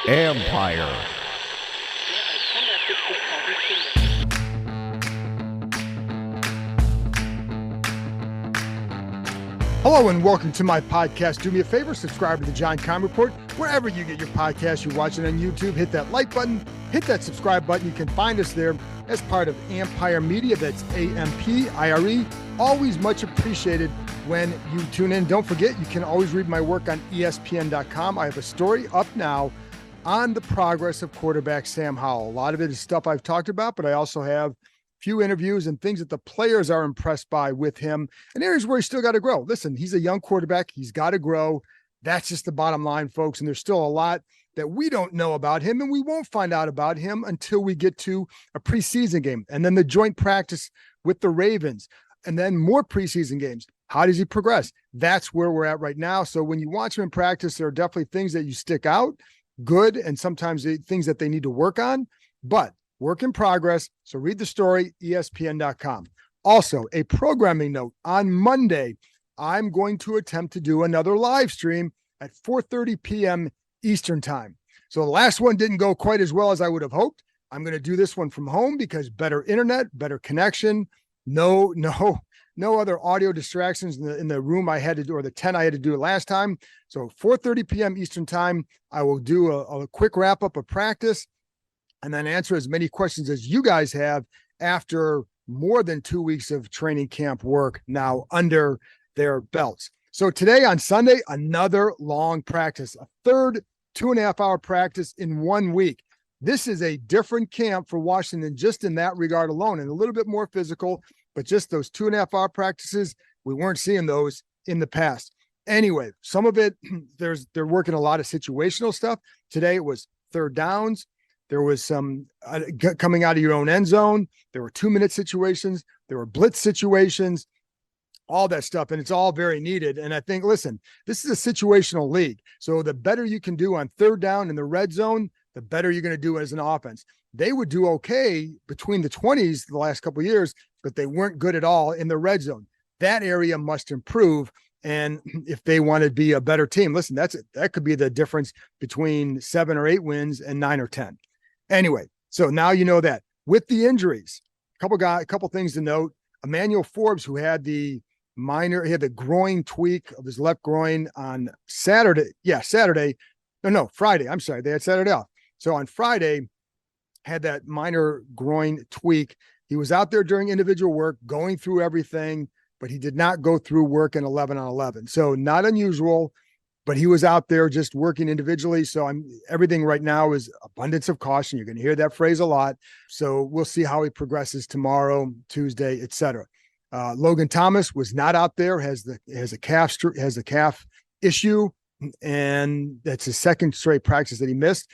Empire. Hello and welcome to my podcast. Do me a favor, subscribe to the John Keim Report. Wherever you get your podcast, you're watching on YouTube, hit that like button, hit that subscribe button. You can find us there as part of Empire Media. That's AMPIRE. Always much appreciated when you tune in. Don't forget, you can always read my work on ESPN.com. I have a story up now on the progress of quarterback Sam Howell. A lot of it is stuff I've talked about, but I also have few interviews and things that the players are impressed by with him and areas where he's still got to grow. Listen, he's a young quarterback. He's got to grow. That's just the bottom line, folks. And there's still a lot that we don't know about him, and we won't find out about him until we get to a preseason game and then the joint practice with the Ravens and then more preseason games. How does he progress? That's where we're at right now. So when you watch him in practice, there are definitely things that you stick out, good, and sometimes things that they need to work on, but work in progress. So read the story, ESPN.com. Also, a programming note. On Monday, I'm going to attempt to do another live stream at 4:30 p.m. Eastern time. So the last one didn't go quite as well as I would have hoped. I'm going to do this one from home because better internet, better connection, no other audio distractions in the room I had to do, or the 10 I had to do it last time. So 4:30 p.m. Eastern time, I will do a quick wrap up of practice and then answer as many questions as you guys have after more than 2 weeks of training camp work now under their belts. So today on Sunday, another long practice, a third 2.5-hour practice in 1 week. This is a different camp for Washington just in that regard alone, and a little bit more physical, but just those 2.5-hour practices, we weren't seeing those in the past. Anyway, some of it, they're working a lot of situational stuff. Today it was third downs. There was some coming out of your own end zone. There were 2-minute situations. There were blitz situations, all that stuff. And it's all very needed. And I think, listen, this is a situational league. So the better you can do on third down in the red zone, the better you're going to do as an offense. They would do okay between the 20s the last couple of years, but they weren't good at all in the red zone. That area must improve. And if they want to be a better team, listen, that could be the difference between 7 or 8 wins and 9 or 10. Anyway, so now you know that. With the injuries, a couple things to note. Emmanuel Forbes, who had he had the groin tweak of his left groin on Saturday. No, Friday. I'm sorry. They had Saturday off. So on Friday, had that minor groin tweak. He was out there during individual work, going through everything, but he did not go through work in 11 on 11. So not unusual, but he was out there just working individually. So everything right now is abundance of caution. You're going to hear that phrase a lot. So we'll see how he progresses tomorrow, Tuesday, etc. Logan Thomas was not out there, has a calf issue, and that's his second straight practice that he missed.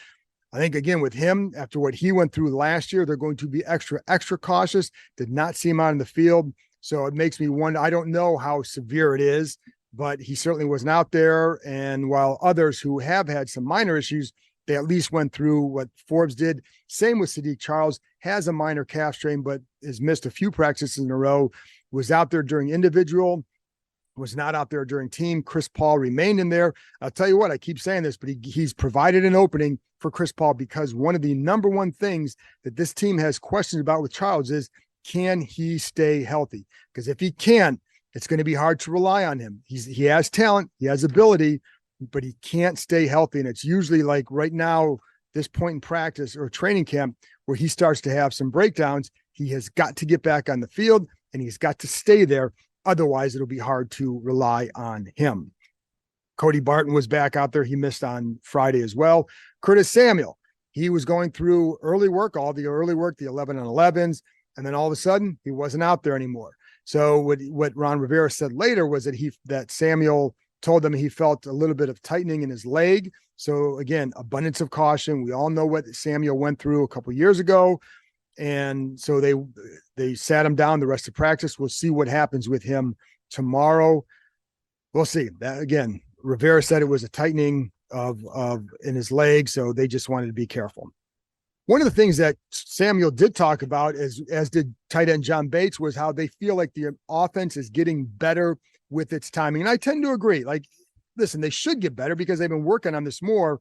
I think, again, with him, after what he went through last year, they're going to be extra cautious. Did not see him out in the field. So it makes me wonder. I don't know how severe it is, but he certainly wasn't out there. And while others who have had some minor issues, they at least went through what Forbes did. Same with Sadiq Charles, has a minor calf strain, but has missed a few practices in a row, was out there during individual, was not out there during team. Chris Paul remained in there. I'll tell you what, I keep saying this, but he's provided an opening for Chris Paul, because one of the number one things that this team has questions about with Charles is, can he stay healthy? Because if he can't, it's going to be hard to rely on him. He has talent, he has ability, but he can't stay healthy. And it's usually like right now, this point in practice or training camp where he starts to have some breakdowns. He has got to get back on the field and he's got to stay there. Otherwise, it'll be hard to rely on him. Cody Barton was back out there. He missed on Friday as well. Curtis Samuel, he was going through early work, the 11 on 11s, and then all of a sudden he wasn't out there anymore. So what Ron Rivera said later was that Samuel told them he felt a little bit of tightening in his leg. So again, abundance of caution. We all know what Samuel went through a couple of years ago. And so they sat him down the rest of practice. We'll see what happens with him tomorrow. We'll see. That, again, Rivera said it was a tightening of in his leg, so they just wanted to be careful. One of the things that Samuel did talk about, as did tight end John Bates, was how they feel like the offense is getting better with its timing. And I tend to agree. Like, listen, they should get better because they've been working on this more.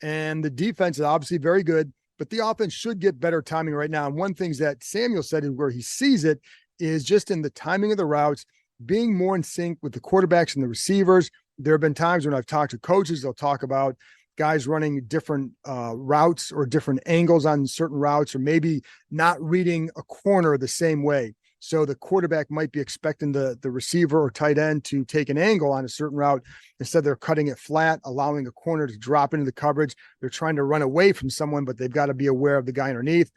And the defense is obviously very good, but the offense should get better timing right now. And one thing that Samuel said is where he sees it is just in the timing of the routes, being more in sync with the quarterbacks and the receivers. There have been times when I've talked to coaches, they'll talk about guys running different routes or different angles on certain routes, or maybe not reading a corner the same way. So the quarterback might be expecting the receiver or tight end to take an angle on a certain route. Instead, they're cutting it flat, allowing a corner to drop into the coverage. They're trying to run away from someone, but they've got to be aware of the guy underneath.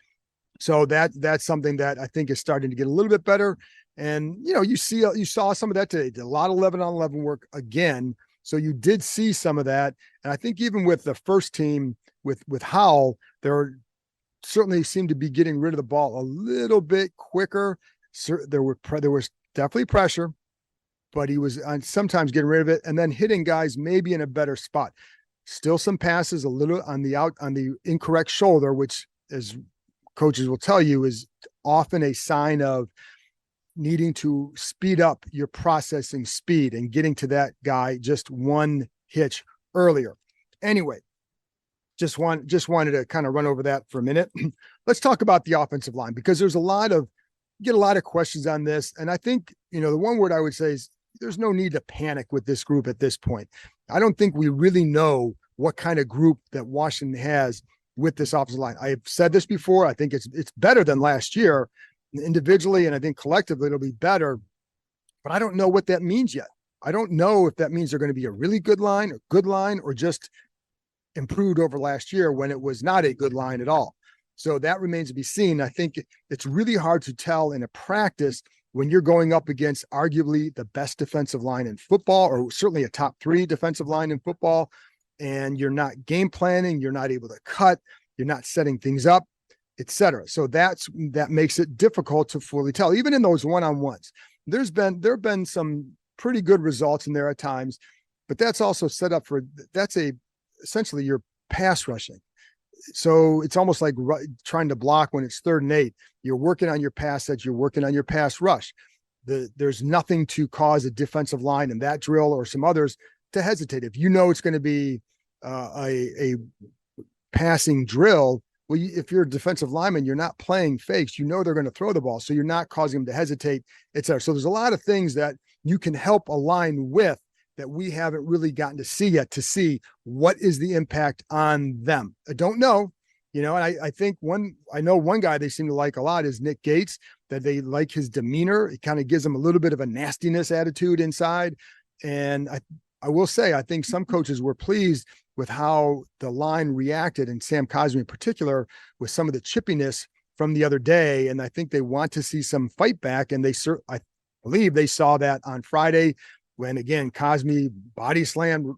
So that's something that I think is starting to get a little bit better. And, you saw some of that today. Did a lot of 11-on-11 work again. So you did see some of that. And I think even with the first team with Howell, certainly seemed to be getting rid of the ball a little bit quicker. There was definitely pressure, but he was sometimes getting rid of it and then hitting guys maybe in a better spot. Still some passes a little on the incorrect shoulder, which, as coaches will tell you, is often a sign of needing to speed up your processing speed and getting to that guy just one hitch earlier. Anyway, just wanted to kind of run over that for a minute. Let's talk about the offensive line, because there's get a lot of questions on this. And I think, the one word I would say is there's no need to panic with this group at this point. I don't think we really know what kind of group that Washington has with this offensive line. I have said this before. I think it's better than last year individually, and I think collectively it'll be better, but I don't know what that means yet. I don't know if that means they're going to be a really good line, or just improved over last year when it was not a good line at all. So that remains to be seen. I think it's really hard to tell in a practice when you're going up against arguably the best defensive line in football, or certainly a top 3 defensive line in football, and you're not game planning, you're not able to cut, you're not setting things up, etc. So that makes it difficult to fully tell. Even in those one-on-ones, there have been some pretty good results in there at times, but that's also set up for essentially your pass rushing. So it's almost like trying to block when it's 3rd and 8. You're working on your pass sets, you're working on your pass rush. There's nothing to cause a defensive line in that drill or some others to hesitate. If it's going to be a passing drill, well, if you're a defensive lineman, you're not playing fakes. They're going to throw the ball, so you're not causing them to hesitate, etc. So there's a lot of things that you can help a line with that we haven't really gotten to see yet, to see what is the impact on them. I don't know, and I think one guy they seem to like a lot is Nick Gates, that they like his demeanor. It kind of gives them a little bit of a nastiness attitude inside. And I will say, I think some coaches were pleased with how the line reacted, and Sam Cosmi in particular, with some of the chippiness from the other day. And I think they want to see some fight back. And I believe they saw that on Friday when, again, Cosmi body slammed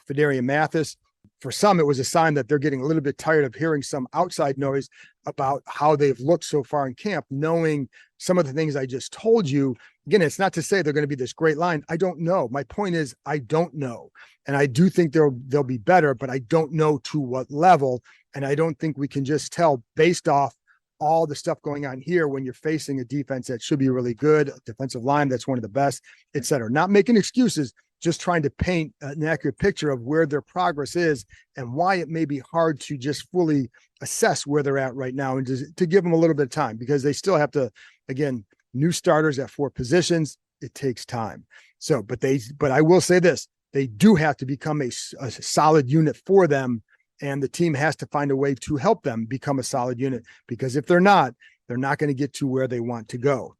Fedarian Mathis. For some, it was a sign that they're getting a little bit tired of hearing some outside noise about how they've looked so far in camp, knowing some of the things I just told you. Again, it's not to say they're going to be this great line. I don't know. My point is, I don't know. And I do think they'll be better, but I don't know to what level. And I don't think we can just tell based off all the stuff going on here when you're facing a defense that should be really good, a defensive line that's one of the best, et cetera. Not making excuses, just trying to paint an accurate picture of where their progress is and why it may be hard to just fully assess where they're at right now, and to give them a little bit of time, because they still have to, again, new starters at 4 positions. It takes time. So, but I will say this, they do have to become a solid unit for them. And the team has to find a way to help them become a solid unit, because if they're not going to get to where they want to go.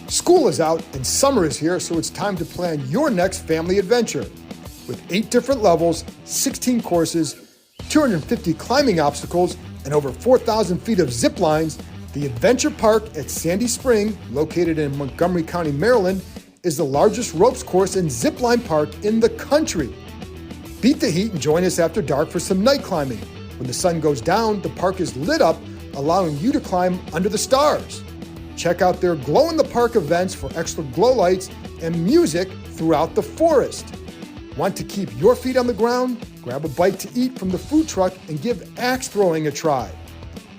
School is out and summer is here, so it's time to plan your next family adventure. With 8 different levels, 16 courses, 250 climbing obstacles, and over 4,000 feet of zip lines, the Adventure Park at Sandy Spring, located in Montgomery County, Maryland, is the largest ropes course and zip line park in the country. Beat the heat and join us after dark for some night climbing. When the sun goes down, the park is lit up, allowing you to climb under the stars. Check out their glow-in-the-park events for extra glow lights and music throughout the forest. Want to keep your feet on the ground? Grab a bite to eat from the food truck and give axe throwing a try.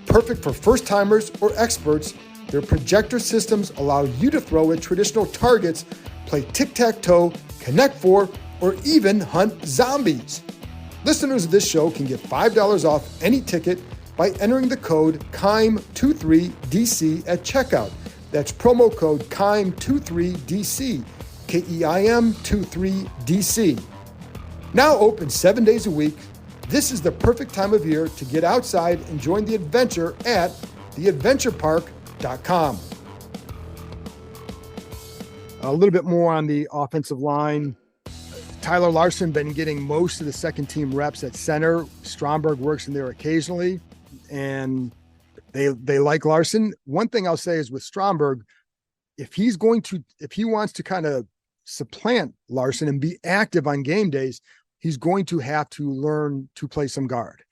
Perfect for first-timers or experts, their projector systems allow you to throw at traditional targets, play tic-tac-toe, connect 4, or even hunt zombies. Listeners of this show can get $5 off any ticket by entering the code KEIM23DC at checkout. That's promo code KEIM23DC, KEIM23DC. Now open 7 days a week, this is the perfect time of year to get outside and join the adventure at theadventurepark.com. A little bit more on the offensive line. Tyler Larson been getting most of the second team reps at center. Stromberg works in there occasionally, and they like Larson. One thing I'll say is with Stromberg, if he wants to kind of supplant Larson and be active on game days, he's going to have to learn to play some guard.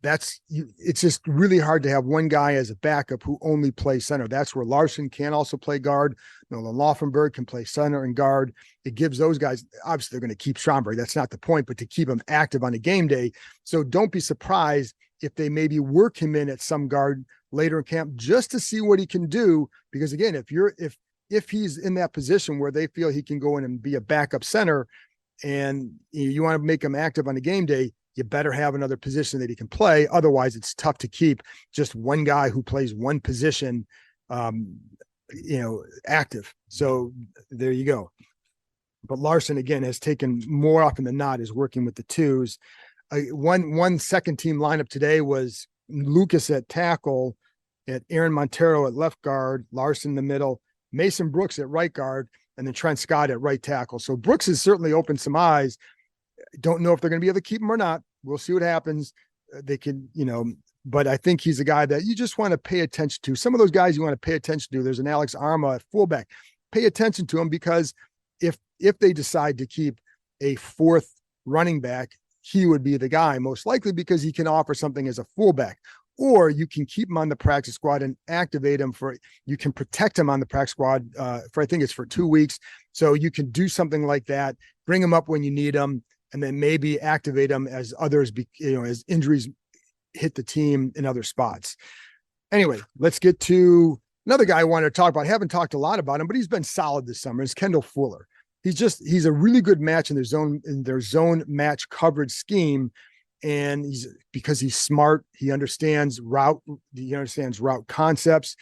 It's just really hard to have one guy as a backup who only plays center. That's where Larson can also play guard. Nolan Laufenberg can play center and guard. It gives those guys, obviously they're going to keep Stromberg. That's not the point, but to keep him active on a game day. So don't be surprised if they maybe work him in at some guard later in camp just to see what he can do. Because again, if he's in that position where they feel he can go in and be a backup center and you want to make him active on a game day, you better have another position that he can play. Otherwise, it's tough to keep just one guy who plays one position, active. So there you go. But Larson, again, has taken more often than not is working with the twos. One second team lineup today was Lucas at tackle, at Aaron Montero at left guard, Larson in the middle, Mason Brooks at right guard, and then Trent Scott at right tackle. So Brooks has certainly opened some eyes. Don't know if they're going to be able to keep him or not. We'll see what happens. They can, but I think he's a guy that you just want to pay attention to. Some of those guys you want to pay attention to. There's an Alex Arma at fullback. Pay attention to him because if they decide to keep a fourth running back, he would be the guy most likely because he can offer something as a fullback. Or you can keep him on the practice squad and activate him you can protect him on the practice squad I think it's for 2 weeks. So you can do something like that, bring him up when you need him, and then maybe activate him as as injuries hit the team in other spots. Anyway, let's get to another guy I wanted to talk about. I haven't talked a lot about him, but he's been solid this summer. It's Kendall Fuller. He's a really good match in their zone match coverage scheme. And because he's smart, he understands route concepts.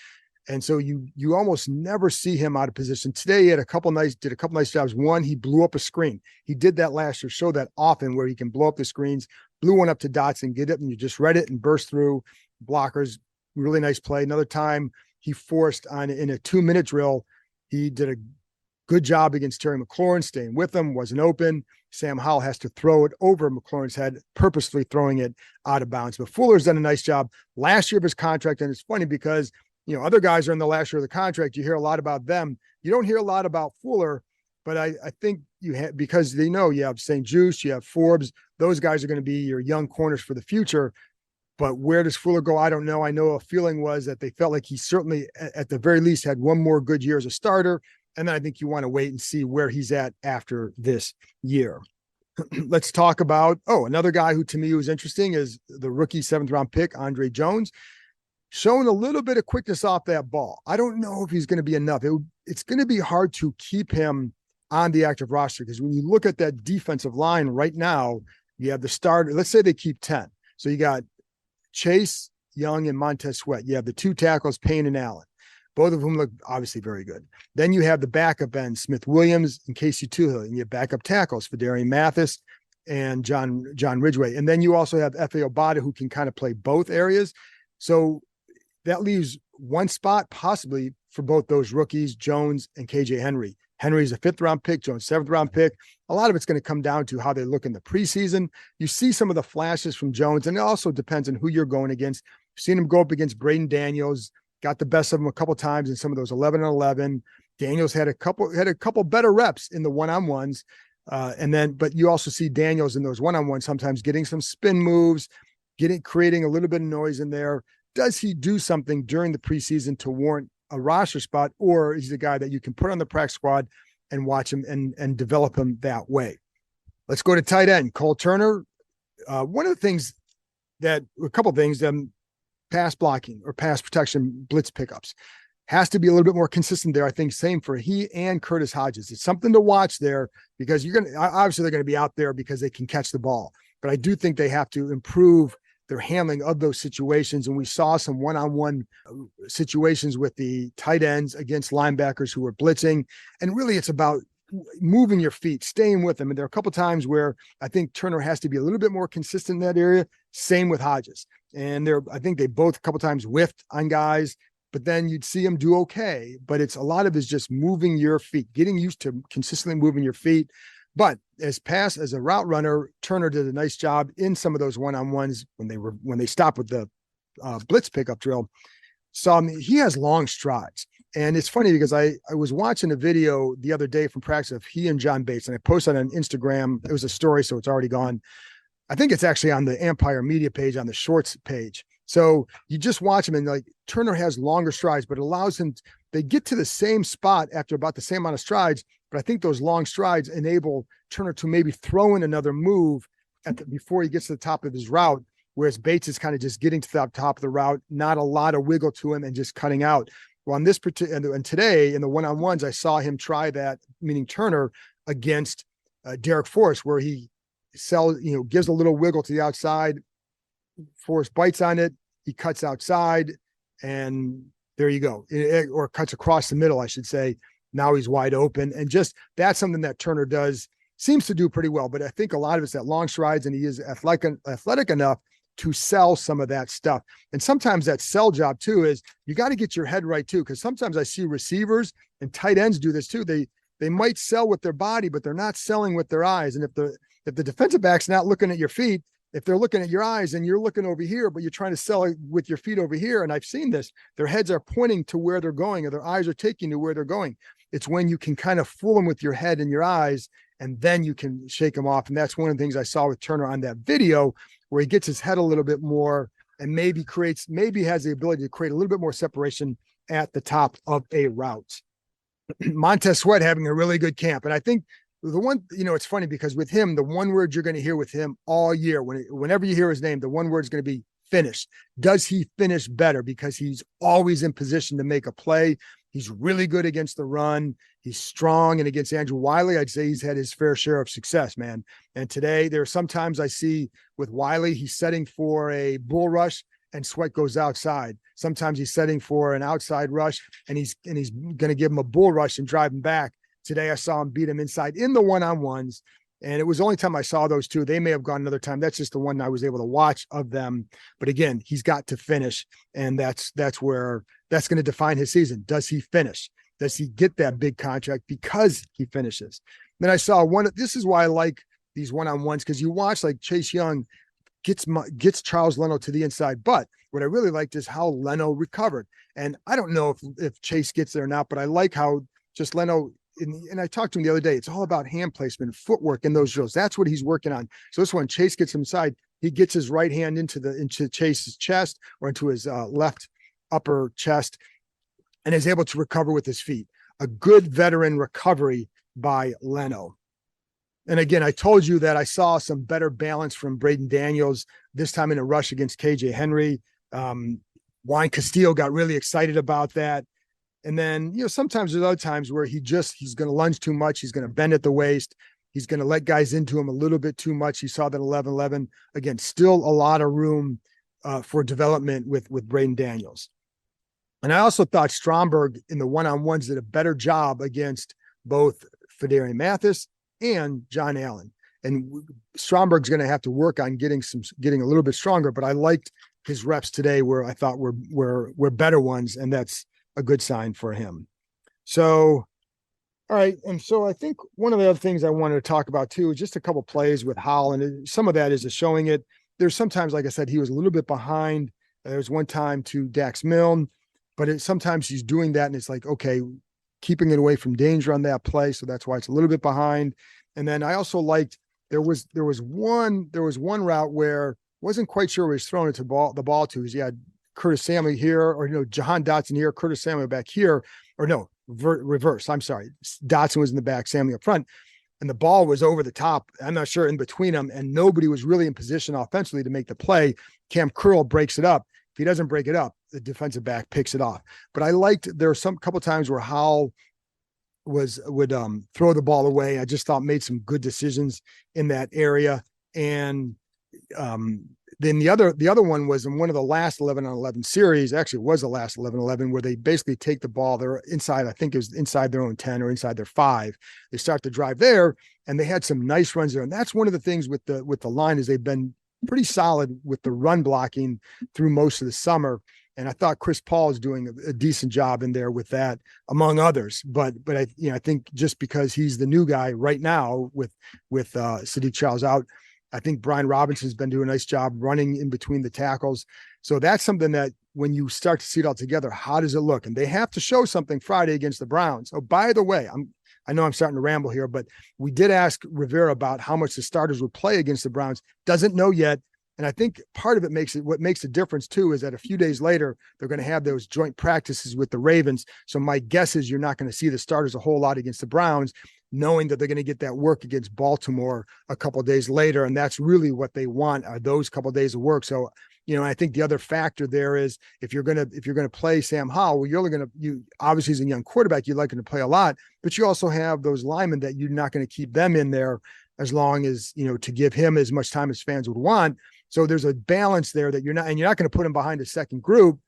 And so you almost never see him out of position. Today he had did a couple nice jobs. One, he blew up a screen. He did that last year, showed that often where he can blow up the screens, blew one up to Dotson, get it, and you just read it and burst through blockers. Really nice play. Another time he forced in a 2-minute drill, he did a good job against Terry McLaurin, staying with him, wasn't open. Sam Howell has to throw it over McLaurin's head, purposefully throwing it out of bounds. But Fuller's done a nice job last year of his contract. And it's funny because, other guys are in the last year of the contract. You hear a lot about them. You don't hear a lot about Fuller, but I think because you have St. Juste, you have Forbes. Those guys are going to be your young corners for the future. But where does Fuller go? I don't know. I know a feeling was that they felt like he certainly, at the very least, had one more good year as a starter. And then I think you want to wait and see where he's at after this year. Let's talk about, another guy who to me was interesting is the rookie 7th round pick, Andre Jones, showing a little bit of quickness off that ball. I don't know if he's going to be enough. It's going to be hard to keep him on the active roster because when you look at that defensive line right now, you have the starter. Let's say they keep 10. So you got Chase Young and Montez Sweat. You have the 2 tackles, Payne and Allen. Both of whom look obviously very good. Then you have the backup end, Smith Williams and Casey Tuhill, and you have backup tackles for Darian Mathis and John Ridgway. And then you also have F.A. Obata, who can kind of play both areas. So that leaves one spot possibly for both those rookies, Jones and KJ Henry. Henry's a 5th round pick, Jones 7th round pick. A lot of it's going to come down to how they look in the preseason. You see some of the flashes from Jones, and it also depends on who you're going against. You've seen him go up against Braden Daniels, got the best of him a couple times in some of those 11-on-11. Daniels had a couple better reps in the one-on-ones. But you also see Daniels in those one-on-ones sometimes getting some spin moves, creating a little bit of noise in there. Does he do something during the preseason to warrant a roster spot, or is he the guy that you can put on the practice squad and watch him and develop him that way? Let's go to tight end, Cole Turner. A couple things, pass blocking or pass protection blitz pickups. has to be a little bit more consistent there. I think same for he and Curtis Hodges. It's something to watch there because obviously they're going to be out there because they can catch the ball, but I do think they have to improve their handling of those situations. And we saw some one-on-one situations with the tight ends against linebackers who were blitzing. And really it's about moving your feet, staying with them. And there are a couple of times where I think Turner has to be a little bit more consistent in that area. Same with Hodges. And I think they both a couple of times whiffed on guys, but then you'd see them do okay. But it's a lot of it's just moving your feet, getting used to consistently moving your feet. But as a route runner, Turner did a nice job in some of those one-on-ones when they stopped with the blitz pickup drill. So he has long strides. And it's funny because I was watching a video the other day from practice of he and John Bates, and I posted on Instagram. It was a story, so it's already gone. I think it's actually on the Empire Media page, on the Shorts page. So you just watch him, and like Turner has longer strides, but it allows him, they get to the same spot after about the same amount of strides. But I think those long strides enable Turner to maybe throw in another move before he gets to the top of his route, whereas Bates is kind of just getting to the top of the route, not a lot of wiggle to him and just cutting out. Well, on this particular, and today in the one-on-ones, I saw him try that, meaning Turner, against Derek Forrest, where he gives a little wiggle to the outside. Forrest bites on it. He cuts outside, and there you go. Or cuts across the middle, I should say. Now he's wide open. And just that's something that Turner seems to do pretty well. But I think a lot of it's that long strides, and he is athletic enough to sell some of that stuff. And sometimes that sell job too is you got to get your head right too. Because sometimes I see receivers and tight ends do this too. They might sell with their body, but they're not selling with their eyes. And if the defensive back's not looking at your feet, if they're looking at your eyes and you're looking over here, but you're trying to sell it with your feet over here, and I've seen this, their heads are pointing to where they're going, or their eyes are taking to where they're going. It's when you can kind of fool them with your head and your eyes, and then you can shake them off. And that's one of the things I saw with Turner on that video, where he gets his head a little bit more and maybe has the ability to create a little bit more separation at the top of a route. Montez Sweat having a really good camp. And I think the one, it's funny because with him, the one word you're going to hear with him all year, whenever you hear his name, the one word is going to be finish. Does he finish better? Because he's always in position to make a play. He's really good against the run. He's strong. And against Andrew Wiley, I'd say he's had his fair share of success, man. And today there are sometimes I see with Wiley, he's setting for a bull rush and Sweat goes outside. Sometimes he's setting for an outside rush and he's going to give him a bull rush and drive him back. Today I saw him beat him inside in the one-on-ones. And it was the only time I saw those two. They may have gone another time. That's just the one I was able to watch of them. But again, he's got to finish. And that's where that's going to define his season. Does he finish? Does he get that big contract because he finishes? Then I saw this is why I like these one-on-ones, because you watch like Chase Young gets Charles Leno to the inside. But what I really liked is how Leno recovered. And I don't know if Chase gets there or not, but I like how just Leno, and I talked to him the other day, it's all about hand placement, footwork in those drills. That's what he's working on. So this one, Chase gets him inside. He gets his right hand into Chase's chest or into his left upper chest and is able to recover with his feet. A good veteran recovery by Leno. And again, I told you that I saw some better balance from Braden Daniels, this time in a rush against KJ Henry. Juan Castillo got really excited about that. And then, sometimes there's other times where he's going to lunge too much. He's going to bend at the waist. He's going to let guys into him a little bit too much. You saw that 11-11. Again, still a lot of room for development with Braden Daniels. And I also thought Stromberg in the one-on-ones did a better job against both Fedarian Mathis and John Allen. And Stromberg's going to have to work on getting a little bit stronger, but I liked his reps today where I thought were better ones, and that's a good sign for him. So, all right. And so I think one of the other things I wanted to talk about too is just a couple plays with Howell, and some of that is just showing it. There's sometimes, like I said, he was a little bit behind. There was one time to Dax Milne, but sometimes he's doing that and it's like, okay, keeping it away from danger on that play. So that's why it's a little bit behind. And then I also liked, there was one route where wasn't quite sure where he's throwing it to the ball to. He had Curtis Samuel here, or Jahan Dotson here, Curtis Samuel back here, or no, reverse. I'm sorry. Dotson was in the back, Samuel up front, and the ball was over the top. I'm not sure in between them, and nobody was really in position offensively to make the play. Cam Curl breaks it up. If he doesn't break it up, the defensive back picks it off. But I liked, there were some couple times where Howell would throw the ball away. I just thought made some good decisions in that area. And then the other one was in one of the last 11-on-11 series. Actually, it was the last 11-11 where they basically take the ball. They're inside, I think it was inside their own 10 or inside their 5. They start to drive there, and they had some nice runs there. And that's one of the things with the line is they've been pretty solid with the run blocking through most of the summer. And I thought Chris Paul is doing a decent job in there with that, among others. But I think just because he's the new guy right now with Sadiq Charles out, I think Brian Robinson's been doing a nice job running in between the tackles. So that's something that when you start to see it all together, how does it look? And they have to show something Friday against the Browns. Oh, by the way, I know I'm starting to ramble here, but we did ask Rivera about how much the starters would play against the Browns. Doesn't know yet. And I think part of what makes the difference too, is that a few days later, they're going to have those joint practices with the Ravens. So my guess is you're not going to see the starters a whole lot against the Browns, knowing that they're going to get that work against Baltimore a couple of days later. And that's really what they want, are those couple of days of work. So, I think the other factor there is if you're going to play Sam Howell, well, you obviously as a young quarterback, you'd like him to play a lot, but you also have those linemen that you're not going to keep them in there as long as, to give him as much time as fans would want. So there's a balance there that you're not going to put him behind a second group.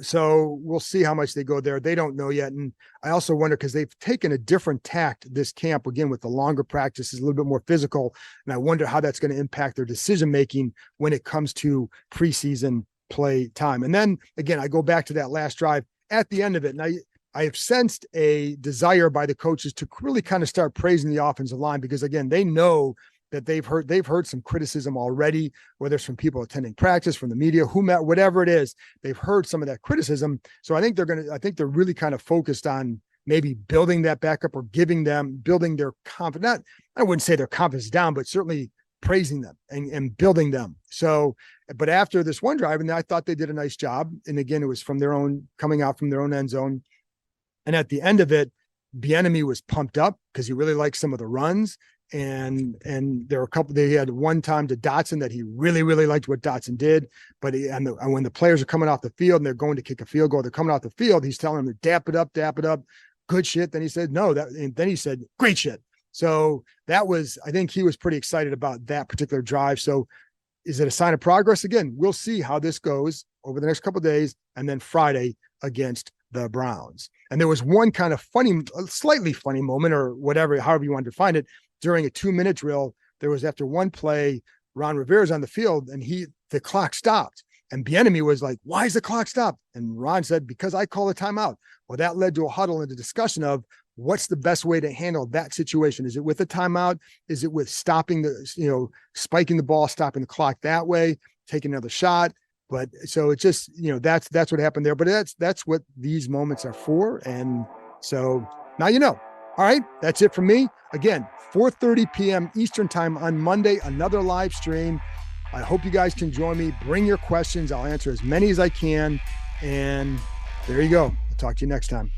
So we'll see how much they go there. They don't know yet. And I also wonder, because they've taken a different tact this camp, again, with the longer practices, a little bit more physical. And I wonder how that's going to impact their decision-making when it comes to preseason play time. And then again, I go back to that last drive at the end of it. And I have sensed a desire by the coaches to really kind of start praising the offensive line, because again, they know that they've heard some criticism already, whether it's from people attending practice, from the media, whatever it is, they've heard some of that criticism. So I think they're really kind of focused on maybe building that back up, or building their confidence. I wouldn't say their confidence down, but certainly praising them and building them. So, but after this one drive, and I thought they did a nice job. And again, it was coming out from their own end zone. And at the end of it, Bieniemy was pumped up because he really liked some of the runs. And there were they had one time to Dotson that he really, really liked what Dotson did. But when the players are coming off the field and they're going to kick a field goal, they're coming off the field, he's telling them to dap it up, good shit. Then he said, no, and then he said, great shit. So I think he was pretty excited about that particular drive. So is it a sign of progress? Again, we'll see how this goes over the next couple of days, and then Friday against the Browns. And there was one kind of slightly funny moment, or whatever, however you want to define it, during a 2-minute drill. There was, after one play, Ron Rivera's on the field and the clock stopped, and Bieniemy was like, why is the clock stopped? And Ron said, because I call a timeout. Well, that led to a huddle and a discussion of what's the best way to handle that situation. Is it with a timeout? Is it with stopping spiking the ball, stopping the clock that way, taking another shot? But so it's just, that's what happened there. But that's what these moments are for. And so now All right, that's it from me. Again, 4:30 p.m. Eastern time on Monday, another live stream. I hope you guys can join me. Bring your questions. I'll answer as many as I can. And there you go. I'll talk to you next time.